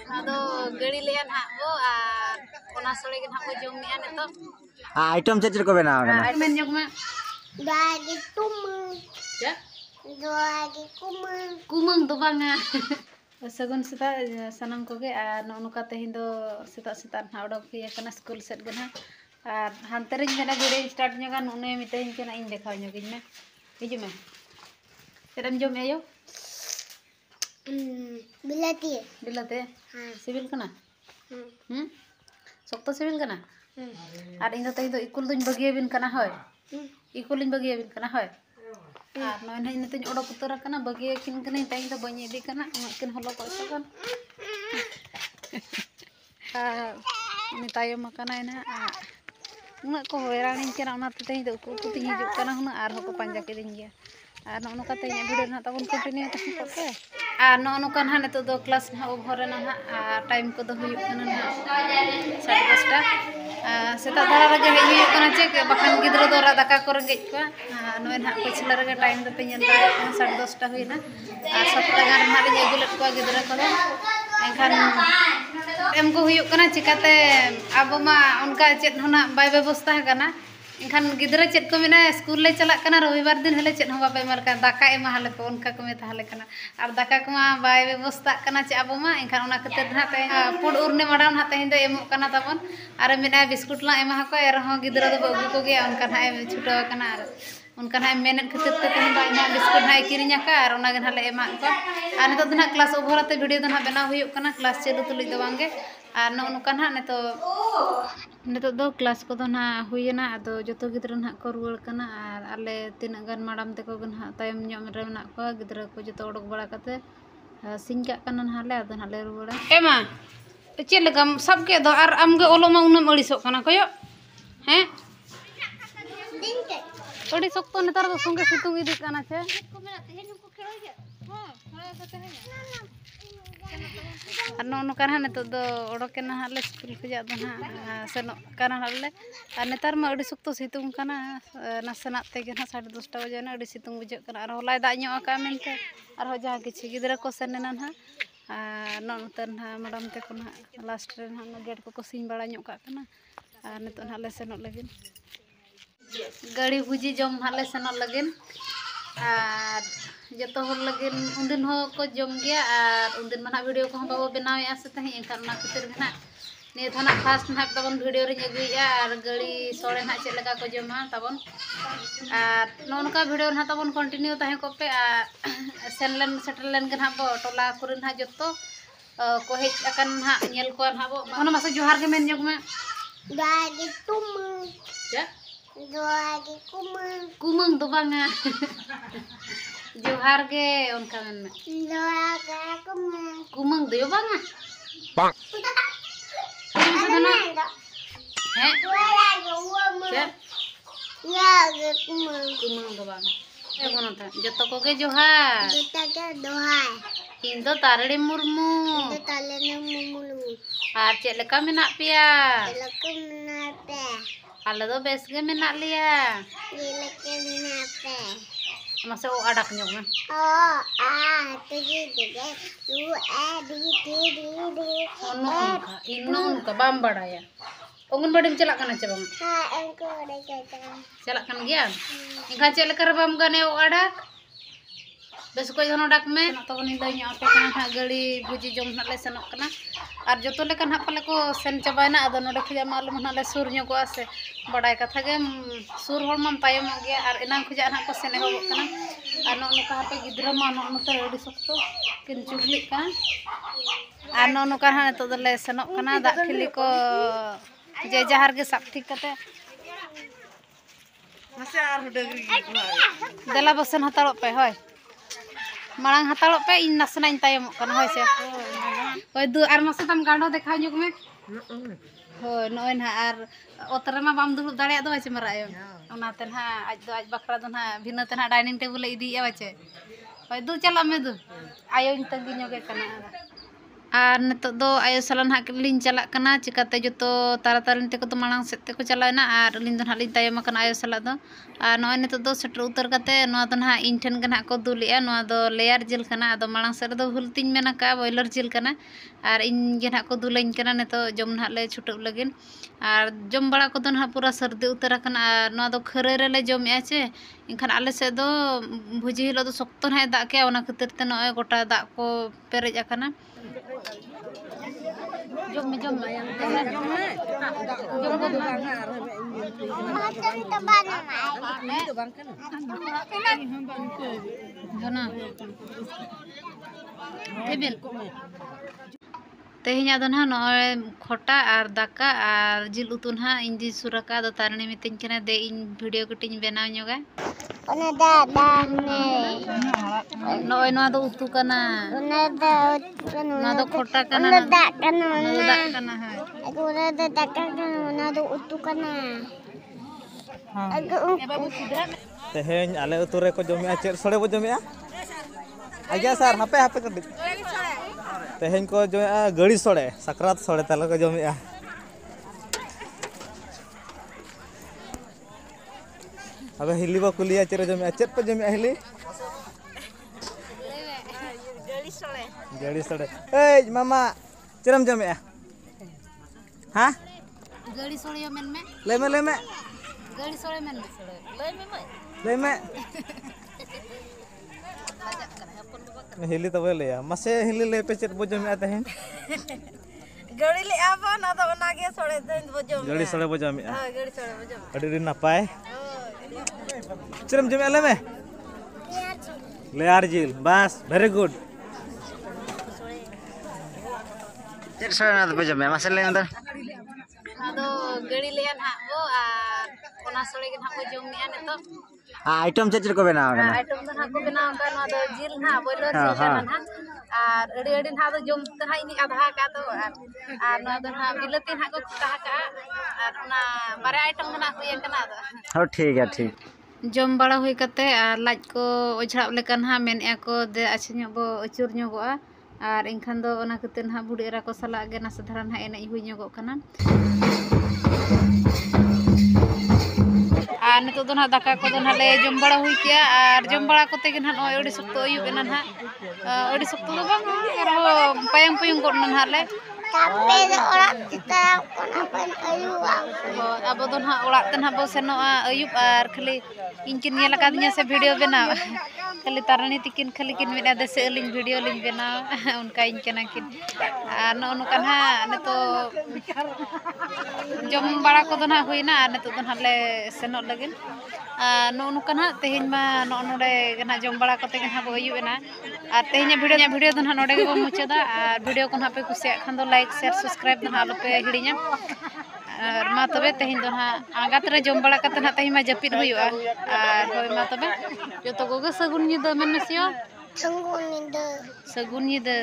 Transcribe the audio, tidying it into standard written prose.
Ado gari lean habo ona sore ge habo jom mean itu. Item cecil ko benaw kana. Item nyok ma. Dagi kumang. Ya? Dagi kumang. Kumang do banga. Sagun sita sanam koge nuka tehin do sita na odok hiya kana school set gana. Ar hantere jana video start nyoga nune mitehin kana in dekhao nyogin me. Hiju me. Seram jom ayo. Bilati. Bilate. Sibil kana. Sokto sibil kana. Ar indo tehin do ikul duñ bagiabin kana hoy. Ikulin bagiabin kana hoy. Ar noy na ina tuñ odok utar kana bagiakin kana tehin do bany idi kana makin holo ko kan. Ini tayo makana ina una ko hoiranin kana ona tehin do ku tuñ hijuk kana huna ar ko panja kidin gya. Ar no kata nya video na tabon continue tahin ko ke. Ar no kan ha neto do class na over na time ko do huyuk kana na 10:30 seta dara rage huyuk kana che bakhan gidro do ra daka ko rengej ko noy na pachla rage time do pe nyenta 10:30 huina ar 7 gan na ri agulet ko gidra ko enkhan em ko huyuk kana chikate abo ma unka chet hona bai ব্যবস্থা kana enkhan gidra chet ko mena school le chalak kana robibar din hele chet ho babe mar kana daka ema hale ko unka ko me tahale kana ar daka ko ma bai ব্যবস্থা kana che abo ma enkhan ona kate na te pud urne madam na te hindo emok kana tabon ar mena biskut la ema ko er ho gidra do bagu ko ge unka na em chutaw kana ar unka na menet khatir te hindo ina biskut na kirinya ka ar ona gen hale ema ko ar neto dina class over ate video do na bena huyuk kana class chelu tuli do bange ar no nuka na neto do class ko do na huyena ado joto gidra na ko ruwal kana ar ale tina gan madam te ko gan tayam nyom re na ko gidra ko joto odok bala kate singka kana na hale ado na le ruwala ema che legam sab ke do ar amge oloma unam alisok kana koyo he Dingke. odi sokto netar do songe situng idi kana che Ko mena tehin ko khelo ya. Ano kan neto do odokena hale school ko ja do na seno kana hale ar netar ma odi sokto situng kana nasana te ge na 10:30 baje na odi situng bujek kana ar holai da nyo aka mente ar ho jaha kichi gidra ko senena na no tan ha madam te ko na last re na gate ko sing bala nyo ka kana ar neto na le senok lagin gari buji jom hale senok lagin ar joto hor lagin undin ho ko jom gya ar undin mana video ko babo benaw ya se tahi engkan na kitir gena ni thana first na tabon video ri agui ya ar gari sore na che laga ko joma tabon ar nonka video na tabon continue tahi ko pe senlen settlen gen habo tola kurin ha joto ko hej akan ha nyel ko habo ono masa johar ge men nyok me Dagi kumang. ya Dagi kumang. kumang do banga johar ge onka men me Dagi kumang. kumang do yo banga Bang. He Dagi kumang. ya Dagi kumang. kumang do bang kono ta joto ko ge johar Dagi dohai. indo tarli murmu Itu talena mumulu. ar chet leka menak pia Ilakum nape. ale do bes ge menak lia Ilakum nape. masa o adak nyok me Oh, tujuh tiga, dua, di. ono onka inno onka bam badaya ongun badim celak kana ce bang Engkau ada kata. celak kan gia engka chet leka bam gane o adak bes ko jono dak me na to ni danya ape kana ha gali buji jom na le senok kana ar joto le kan ha pale ko sen chabaina ado node khija malum na le sur nyo ko ase badai katha ge sur hol mam tayam ge ar enang khija na ko sen ho kana ar no ka hape gidra ma no te odi sokto kin chugli ka ar no ka ha to le senok kana dak khili ko je jahar ge sap thik kate mase ar hodagri dela bosen hatarok pe hoy marang hatalok pe in nasna in tayam kana hoy se hoy du ar masa tam gando dekha nyuk me hoy noy na ar otre ma bam dulu dare do hoy marayo ona ten ha aj do aj bakra do na bhina ten ha dining table idi ya bache hoy du chala me du ayo in tangi nyoge kana ar neto do ayo salan ha lin chalak kana chikate joto taratari te ko to malang set te ko chalawna ar lin do na lin tayam kana ayo sala do ar noy neto do setter utar kate no do na in ten gana ko dulia no do layer jil kana ado malang ser do hultiñ mena ka boiler jil kana और इन गे ना को दुलाइन कना नेतो जम ना ले छुटब लगिन और जम बड़ा को ना पूरा सर्दी उतर और ना दो खरे रे ले जम चे इनखान आले से दो भुजी हिलो दो शक्तो ना दाग के ओना खातिर ते नय गोटा दाग को पेरेज आकना जम तेहना दो ना नय खोटा और दाका और जिल उतु ना इंजी सुरका दो तारणी मितिन कना दे इन वीडियो कटिंग बनाव ᱧᱚᱜᱟ ओना दा ने नय नवा दो उतु कना ओना दा ना दो खोटा कना ओना दा कना ना दो दाग कना है ओना दा कना ओना दो उतु कना तेहेन आले उतु रे को जमिया चेर सोड़े बो जमिया आज्ञा सर हापे हापे कर तेहेन को जो गड़ी सोड़े सकरात सोड़े ताले को जमिया अब हिली बो कुलिया चेर जमिया चेर पे जमिया हिली गड़ी सोड़े ए मामा चेरम जमिया हां गड़ी सोड़ियो मेन में ले में गड़ी सोड़े मेन में ले में हिली तब ले मसे हिली ले पे चेर बो जमिया तेहेन गड़ी ले आबो ना तो ओनागे सोड़े देन बजो गड़ी सोड़े बो जमिया हां गड़ी सोड़े बजो अड़ी नापाय चेरम जमिया ले में लेयार जिल बस वेरी गुड चेर सोड़े ना तो जमिया मसे ले अंदर आदो गड़ी ले ना बो और ओना सोड़े के ना को जम मिया ने तो आइटम चेर को बनाव गना आइटम तो ना को बनाव का ना दो जिल ना बोलो जिल ना और अड़ी अड़ी ना दो जम त ना इनी आधा का तो और ना दो ना बिलती ना को कहा का और ना बारे आइटम ना हुई कना दो हो ठीक है ठीक जम बड़ा हुई कते और लाज को ओझड़ाब लेकन हा मेन को दे अच्छा ᱧᱚᱜ बो अचुर ᱧᱚᱜᱚᱜᱼᱟ और इनखान दो ओना खातिर हा बुढ़ी एरा को साला गे ना साधारण हा एने हुई ᱧᱚᱜᱚᱜ कना और नितो दो ना दाका को दो ना ले जम बड़ा हुई किया और जम बड़ा कोते के ना ओय ओडी सख्तो अयुब एना ना ओडी सख्तो दो बांग और पायंग पुयंग को ना ले कापे दे ओरा चिता कोना पन अयुआ अब दो ना ओड़ा ते ना बो सेनोआ अयुब और खाली इनकिन नेल कादिया से वीडियो बनाव खाली तारणी तिकिन खाली किन मिना देसे लिंग वीडियो लिंग बनाव उनका इनकना किन नो नुका ना नितो जम बड़ा को दो ना हुईना और नितो दो ना ले सेनो लगिन नो नुका ना तेहिन मा नो नोडे गना जम बड़ा कोते गना बो अयुबना और तेहिन वीडियो दो ना नोडे के बो मुचादा और वीडियो को ना पे कुसिया खान दो लाइक शेयर सब्सक्राइब दो ना आलोपे हिड़िया और मा तबे तेहिन दो ना आगात रे जम बड़ा कते ना तेहिन मा जपिद हुयुआ और होय मा तबे जतो गोगे सगुन निदा मेनसियो संगुन निदा सगुन निदा